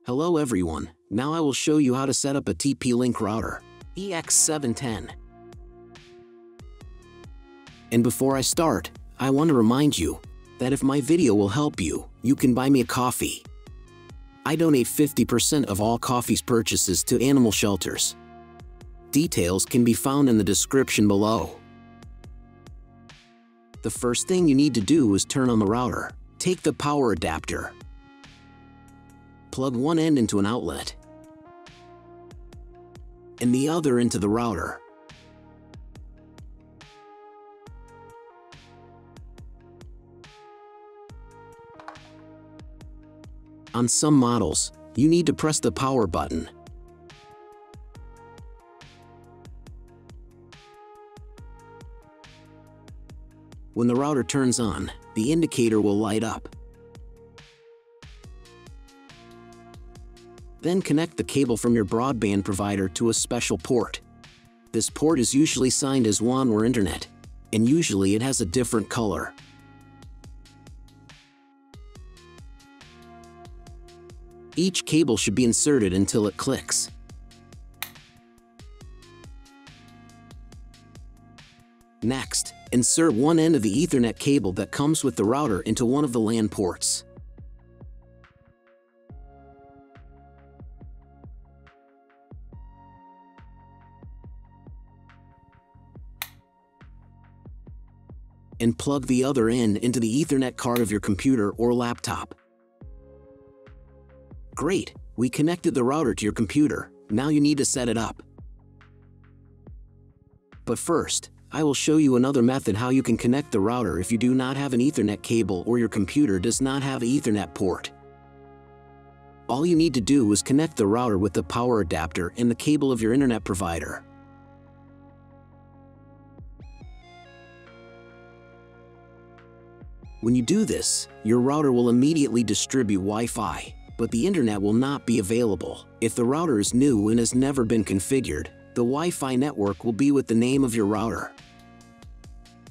Hello everyone, now I will show you how to set up a TP-Link router, EX710. And before I start, I want to remind you that if my video will help you, you can buy me a coffee. I donate 50% of all coffee's purchases to animal shelters. Details can be found in the description below. The first thing you need to do is turn on the router. Take the power adapter. Plug one end into an outlet and the other into the router. On some models, you need to press the power button. When the router turns on, the indicator will light up. Then connect the cable from your broadband provider to a special port. This port is usually signed as WAN or Internet, and usually it has a different color. Each cable should be inserted until it clicks. Next, insert one end of the Ethernet cable that comes with the router into one of the LAN ports. And plug the other end into the Ethernet card of your computer or laptop. Great, we connected the router to your computer. Now you need to set it up. But first, I will show you another method how you can connect the router if you do not have an Ethernet cable or your computer does not have an Ethernet port. All you need to do is connect the router with the power adapter and the cable of your internet provider. When you do this, your router will immediately distribute Wi-Fi, but the internet will not be available. If the router is new and has never been configured, the Wi-Fi network will be with the name of your router.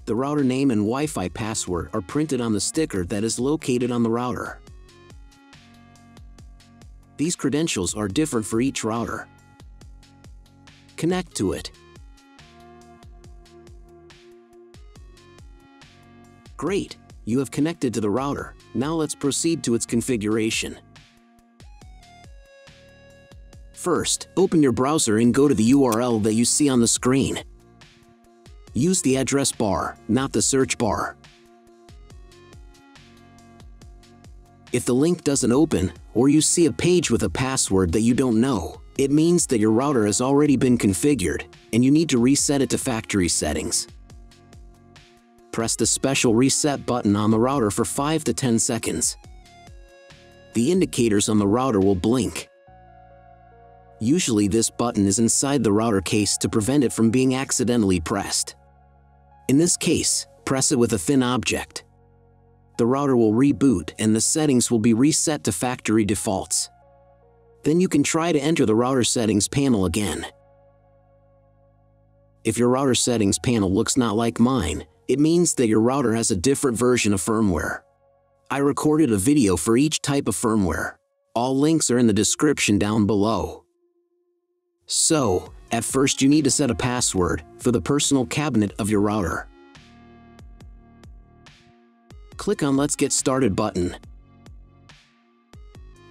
The router name and Wi-Fi password are printed on the sticker that is located on the router. These credentials are different for each router. Connect to it. Great, you have connected to the router. Now let's proceed to its configuration. First, open your browser and go to the URL that you see on the screen. Use the address bar, not the search bar. If the link doesn't open, or you see a page with a password that you don't know, it means that your router has already been configured, and you need to reset it to factory settings. Press the special reset button on the router for 5 to 10 seconds. The indicators on the router will blink. Usually this button is inside the router case to prevent it from being accidentally pressed. In this case, press it with a thin object. The router will reboot and the settings will be reset to factory defaults. Then you can try to enter the router settings panel again. If your router settings panel looks not like mine, it means that your router has a different version of firmware. I recorded a video for each type of firmware. All links are in the description down below. So, at first you need to set a password for the personal cabinet of your router. Click on Let's Get Started button.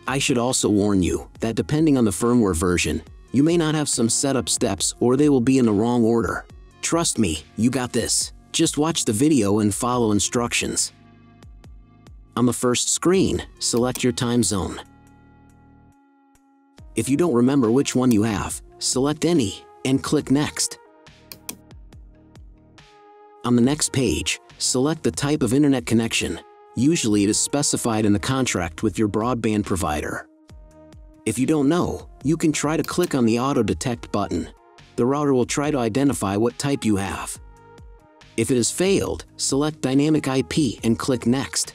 I should also warn you that depending on the firmware version, you may not have some setup steps or they will be in the wrong order. Trust me, you got this. Just watch the video and follow instructions. On the first screen, select your time zone. If you don't remember which one you have, select any and click Next. On the next page, select the type of internet connection. Usually it is specified in the contract with your broadband provider. If you don't know, you can try to click on the Auto Detect button. The router will try to identify what type you have. If it has failed, select Dynamic IP and click Next.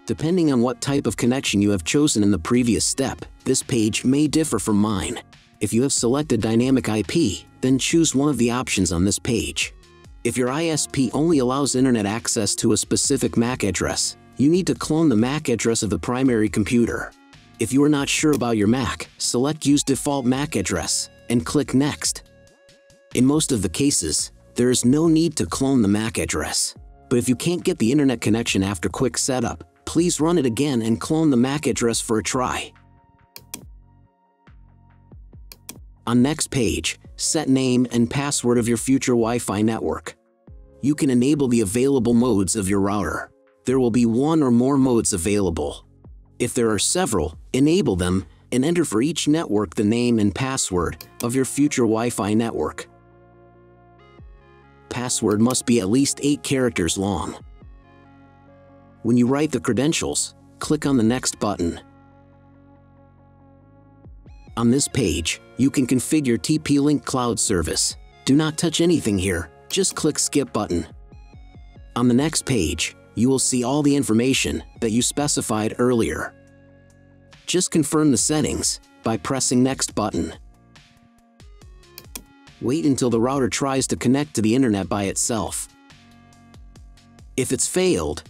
Depending on what type of connection you have chosen in the previous step, this page may differ from mine. If you have selected Dynamic IP, then choose one of the options on this page. If your ISP only allows internet access to a specific MAC address, you need to clone the MAC address of the primary computer. If you are not sure about your MAC, select Use Default MAC Address and click Next. In most of the cases, there is no need to clone the MAC address. But if you can't get the internet connection after quick setup, please run it again and clone the MAC address for a try. On next page, set name and password of your future Wi-Fi network. You can enable the available modes of your router. There will be one or more modes available. If there are several, enable them and enter for each network the name and password of your future Wi-Fi network. Password must be at least 8 characters long. When you write the credentials, click on the Next button. On this page, you can configure TP-Link Cloud Service. Do not touch anything here, just click Skip button. On the next page, you will see all the information that you specified earlier. Just confirm the settings by pressing Next button. Wait until the router tries to connect to the internet by itself. If it's failed,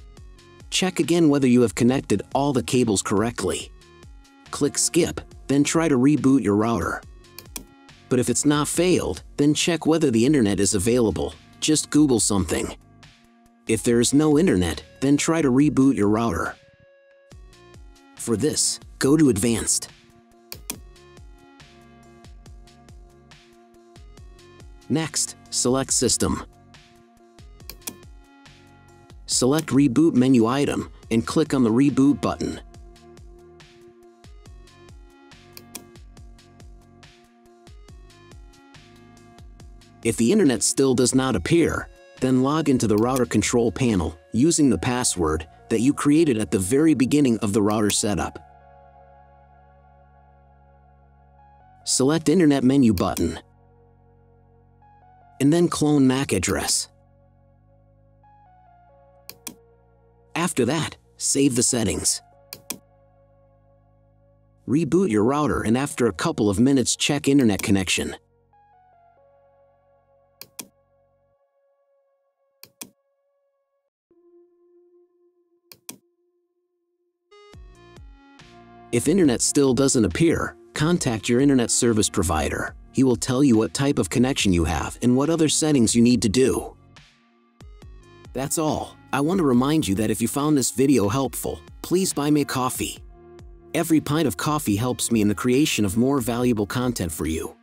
check again whether you have connected all the cables correctly. Click Skip, then try to reboot your router. But if it's not failed, then check whether the internet is available. Just Google something. If there is no internet, then try to reboot your router. For this, go to Advanced. Next, select System. Select Reboot menu item and click on the Reboot button. If the internet still does not appear, then log into the router control panel using the password that you created at the very beginning of the router setup. Select Internet menu button, and then clone MAC address. After that, save the settings. Reboot your router and after a couple of minutes check internet connection. If internet still doesn't appear, contact your internet service provider. He will tell you what type of connection you have and what other settings you need to do. That's all. I want to remind you that if you found this video helpful, please buy me a coffee. Every pint of coffee helps me in the creation of more valuable content for you.